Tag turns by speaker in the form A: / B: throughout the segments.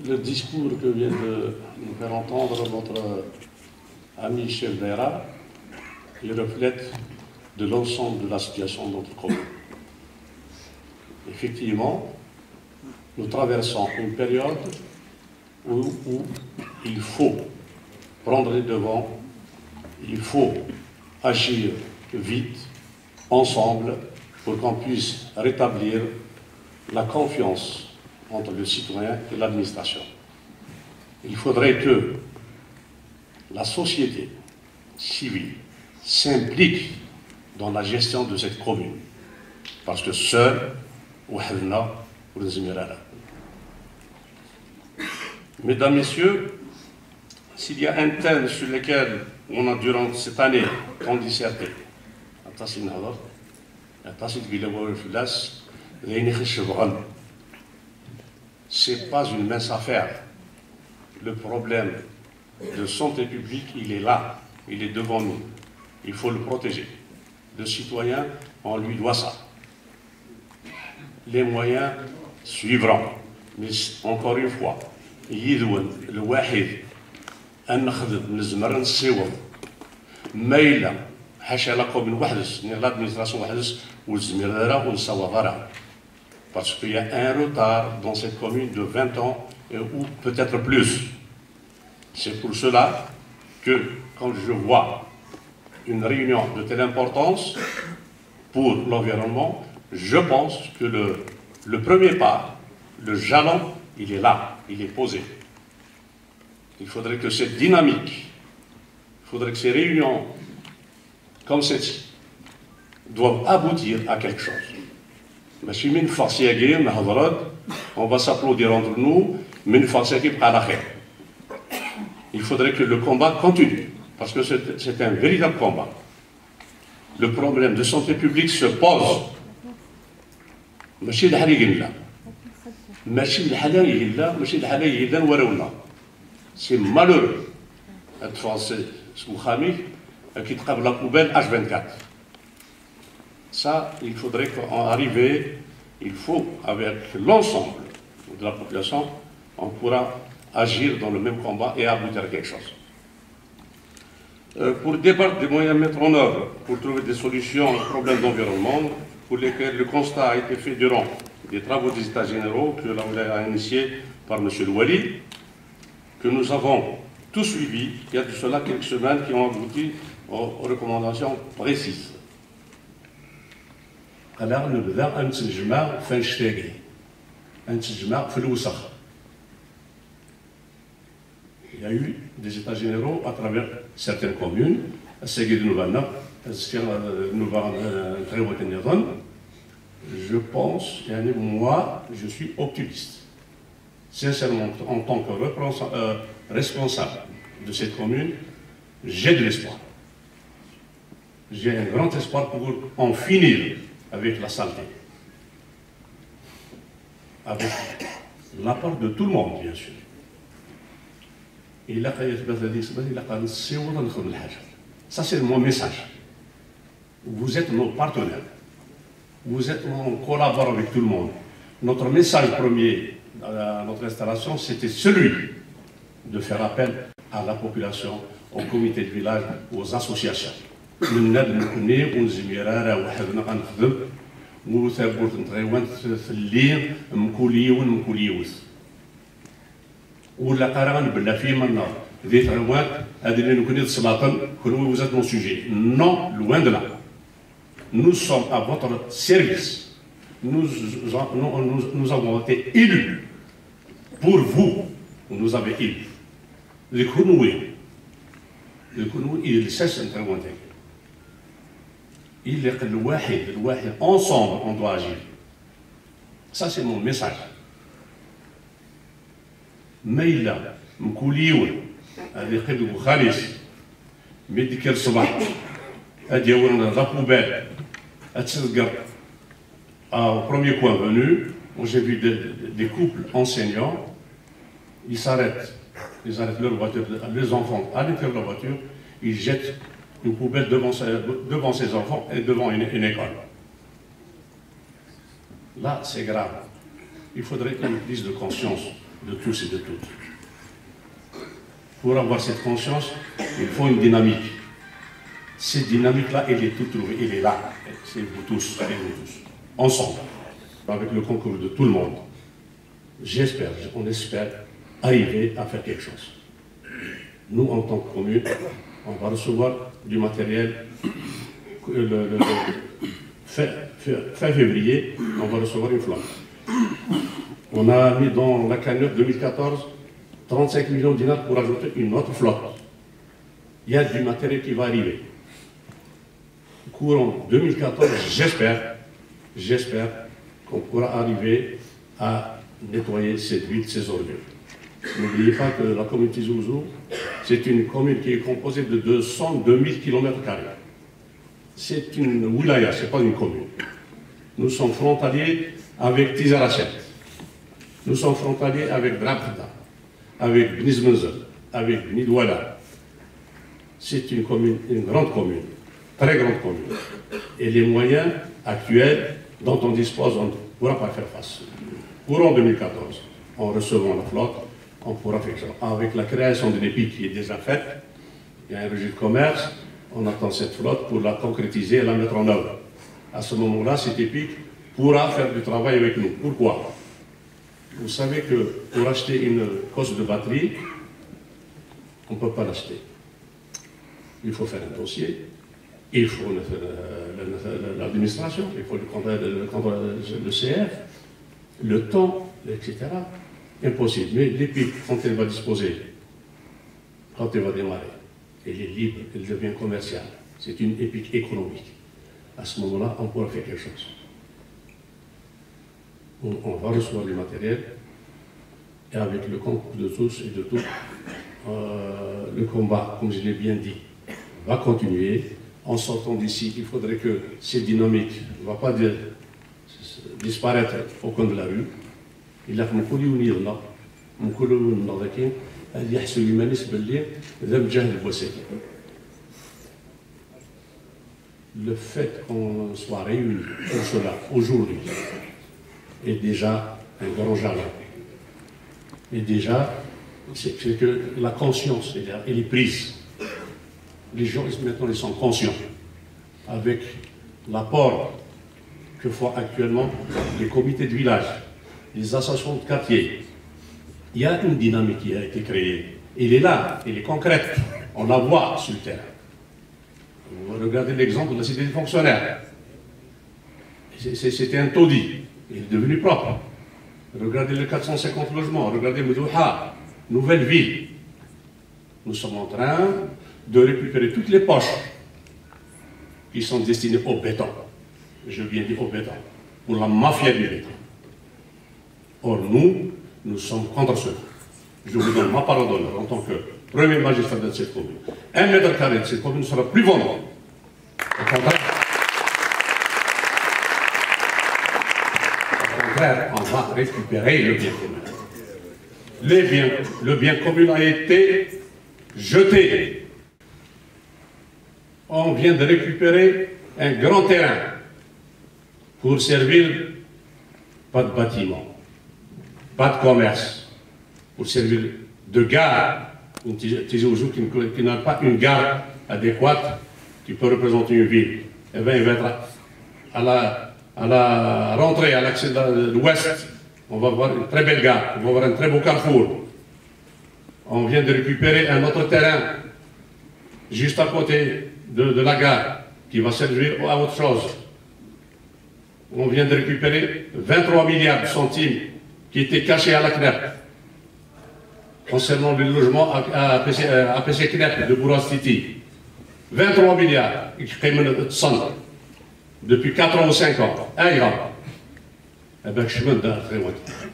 A: Le discours que vient de nous faire entendre votre ami chef d'Aira, il reflète de l'ensemble de la situation de notre commune. Effectivement, nous traversons une période où il faut prendre les devants, il faut agir vite, ensemble, pour qu'on puisse rétablir la confiance entre le citoyen et l'administration. Il faudrait que la société civile s'implique dans la gestion de cette commune, parce que seul, mesdames, messieurs, s'il y a un thème sur lequel on a durant cette année disserté, c'est pas une mince affaire. Le problème de santé publique, il est là, il est devant nous. Il faut le protéger. Le citoyen, on lui doit ça. Les moyens suivront. Mais encore une fois, le wahid, l'administration parce qu'il y a un retard dans cette commune de 20 ans ou peut-être plus. C'est pour cela que quand je vois une réunion de telle importance pour l'environnement, je pense que le premier pas, le jalon, il est là, il est posé. Il faudrait que cette dynamique, il faudrait que ces réunions comme celle-ci doivent aboutir à quelque chose. On va s'applaudir entre nous, mais il faudrait que le combat continue, parce que c'est un véritable combat. Le problème de santé publique se pose. C'est malheureux. Un Français, qui travaille la poubelle H24. Ça, il faudrait qu'en arriver, il faut, avec l'ensemble de la population, on pourra agir dans le même combat et aboutir à quelque chose. Pour débattre des moyens à mettre en œuvre, pour trouver des solutions aux problèmes d'environnement, pour lesquels le constat a été fait durant des travaux des États généraux que la Oulaya a initiés par M. Louali, que nous avons tout suivi, il y a de cela quelques semaines qui ont abouti aux recommandations précises. Alors, nous devons il y a eu des états généraux à travers certaines communes. Je pense, moi, je suis optimiste. Sincèrement, en tant que responsable de cette commune, j'ai de l'espoir. J'ai un grand espoir pour en finir avec la saleté. Avec l'apport de tout le monde, bien sûr. Ça, c'est mon message. Vous êtes nos partenaires. On collabore avec tout le monde. Notre message premier à notre installation, c'était celui de faire appel à la population, au comité de village, aux associations. ولا قران بلا في منا ذي ثروات هذه اللي نكوني السلاطن كلوا وزات mon sujet. Non, loin de là. Nous sommes à votre service. Nous avons été élus pour vous. Nous avez élus. Les Kounouis, ils cessent d'intervenir. Il est le wahid, ensemble on doit agir. Ça c'est mon message. ميلا مكوليون هذه قلب خالص ميديك الصباح هذه ورنا لا بوبال هتسقر au premier coin venu où j'ai vu des couples enseignants ils arrêtent leur voiture, les enfants à l'intérieur de la voiture, ils jettent une poubelle devant ses enfants et devant une école. là c'est grave. Il faudrait une prise de conscience de tous et de toutes. Pour avoir cette conscience, il faut une dynamique. Cette dynamique-là, elle est toute trouvée, elle est là. C'est vous tous, et vous tous, ensemble, avec le concours de tout le monde. J'espère, on espère arriver à faire quelque chose. Nous, en tant que commune, on va recevoir du matériel. Fin février, on va recevoir une flotte. On a mis dans la cagnotte 2014 35 millions de dinars pour ajouter une autre flotte. Il y a du matériel qui va arriver. Courant 2014, j'espère qu'on pourra arriver à nettoyer cette ville, ces ordures. N'oubliez pas que la commune Tizi Ouzou, c'est une commune qui est composée de 202 000 km². C'est une wilaya, ce n'est pas une commune. Nous sommes frontaliers avec Tizi Ouzou. Nous sommes frontaliers avec Drabda, avec Bnizmenzer, avec Bnidouala. C'est une commune, une grande commune, très grande commune. Et les moyens actuels dont on dispose, on ne pourra pas faire face. Courant 2014, en recevant la flotte, on pourra faire ça. Avec la création de l'EPIC qui est déjà faite, il y a un registre de commerce, on attend cette flotte pour la concrétiser et la mettre en œuvre. À ce moment-là, cette EPIC pourra faire du travail avec nous. Pourquoi? Vous savez que pour acheter une cosse de batterie, on ne peut pas l'acheter. Il faut faire un dossier, il faut l'administration, il faut le CF, le temps, etc. Impossible. Mais l'EPIC, quand elle va disposer, quand elle va démarrer, elle est libre, elle devient commerciale. C'est une EPIC économique. À ce moment-là, on pourra faire quelque chose. On va recevoir du matériel et avec le concours de tous et de tout, le combat, comme je l'ai bien dit, va continuer. En sortant d'ici, il faudrait que cette dynamique ne va pas disparaître au coin de la rue. Il a le fait qu'on soit réunis pour cela aujourd'hui est déjà un grand jalon. Et déjà, c'est que la conscience, elle est prise. Les gens, maintenant, ils sont conscients. Avec l'apport que font actuellement les comités de village, les associations de quartier, il y a une dynamique qui a été créée. Elle est là, elle est concrète. On la voit sur le terrain. Vous regardez l'exemple de la cité des fonctionnaires. C'était un taudis. Il est devenu propre. Regardez les 450 logements. Regardez Medouha, nouvelle ville. Nous sommes en train de récupérer toutes les poches qui sont destinées au béton. Je viens dire au béton. Pour la mafia du béton. Or, nous sommes contre cela. Je vous donne ma parole d'honneur en tant que premier magistrat de cette commune. 1 mètre carré de cette commune ne sera plus vendu. Au contraire, on va récupérer le bien commun. Le bien commun a été jeté. On vient de récupérer un grand terrain pour servir, pas de bâtiment, pas de commerce, pour servir de gare. Une Tizi Ouzou qui n'a pas une gare adéquate qui peut représenter une ville. Eh bien, il va être à la rentrée, à l'accès de l'ouest. On va voir une très belle gare, on va voir un très beau carrefour. On vient de récupérer un autre terrain juste à côté de la gare qui va servir à autre chose. On vient de récupérer 23 milliards de centimes qui étaient cachés à la CNEP concernant le logement à PC CNEP de Bourastiti. 23 milliards depuis 4 ans ou 5 ans. Eh bien,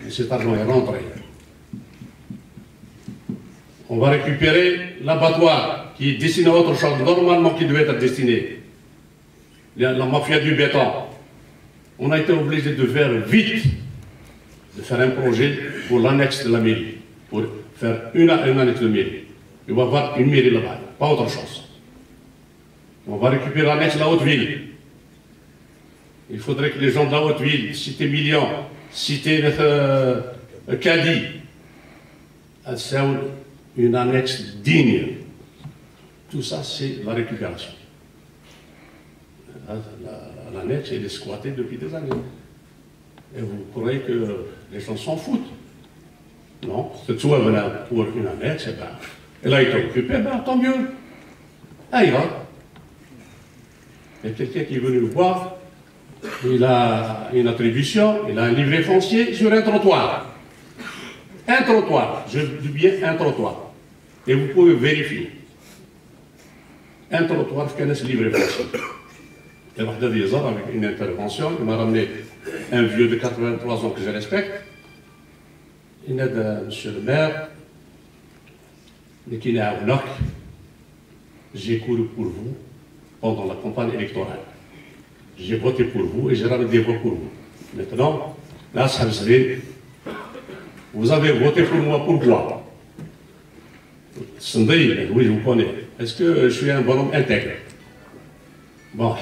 A: cet argent est rentré. On va récupérer l'abattoir qui est destiné à autre chose, normalement qui devait être destiné. La mafia du béton. On a été obligé de faire vite, de faire un projet pour l'annexe de la mairie, pour faire une annexe de mairie. Il va y avoir une mairie là-bas, pas autre chose. On va récupérer l'annexe de la haute ville. Il faudrait que les gens de la Haute-Ville, cité Million, cité Cadi, c'est une annexe digne. Tout ça, c'est la récupération. L'annexe, elle est squattée depuis des années. Et vous croyez que les gens s'en foutent? Non, c'est soit pour une annexe, ben, elle a été occupée, ben, tant mieux. Ah, il va. Il y a quelqu'un qui est venu le voir, il a une attribution, il a un livret foncier sur un trottoir. Un trottoir, je dis bien un trottoir. Et vous pouvez vérifier. Un trottoir, qui a ce livret foncier. Et avec une intervention, il m'a ramené un vieux de 83 ans que je respecte. Il est de monsieur le maire, mais qui est à Ounak. J'ai couru pour vous pendant la campagne électorale. J'ai voté pour vous et j'ai ramené des voix pour vous. Maintenant, là, ça vous savez, vous avez voté pour moi pourquoi? Sandri, oui, je vous connais. Est-ce que je suis un bonhomme intègre? Bon,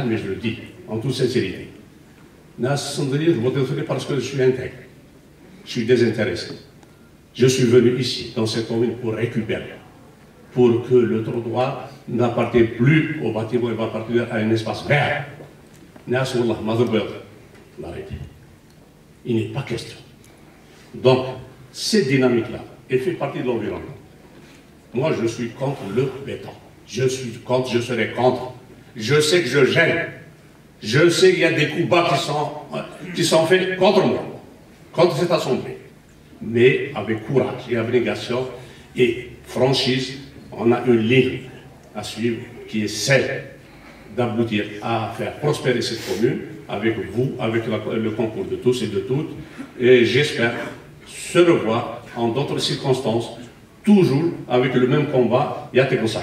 A: mais je le dis en toute sincérité. Nas Sandri, je vote parce que je suis intègre. Je suis désintéressé. Je suis venu ici, dans cette commune, pour récupérer. Pour que le trottoir n'appartienne plus au bâtiment, il va appartenir à un espace vert. Nas Wallah, Mazabel. Il n'est pas question. Donc, cette dynamique-là, elle fait partie de l'environnement. Moi, je suis contre le béton. Je suis contre, je serai contre. Je sais que je gêne. Je sais qu'il y a des coups bas qui sont faits contre moi, contre cette assemblée. Mais avec courage et abnégation et franchise, on a une ligne à suivre qui est celle d'aboutir à faire prospérer cette commune avec vous, avec le concours de tous et de toutes. Et j'espère se revoir en d'autres circonstances, toujours avec le même combat. Yatek Moussa.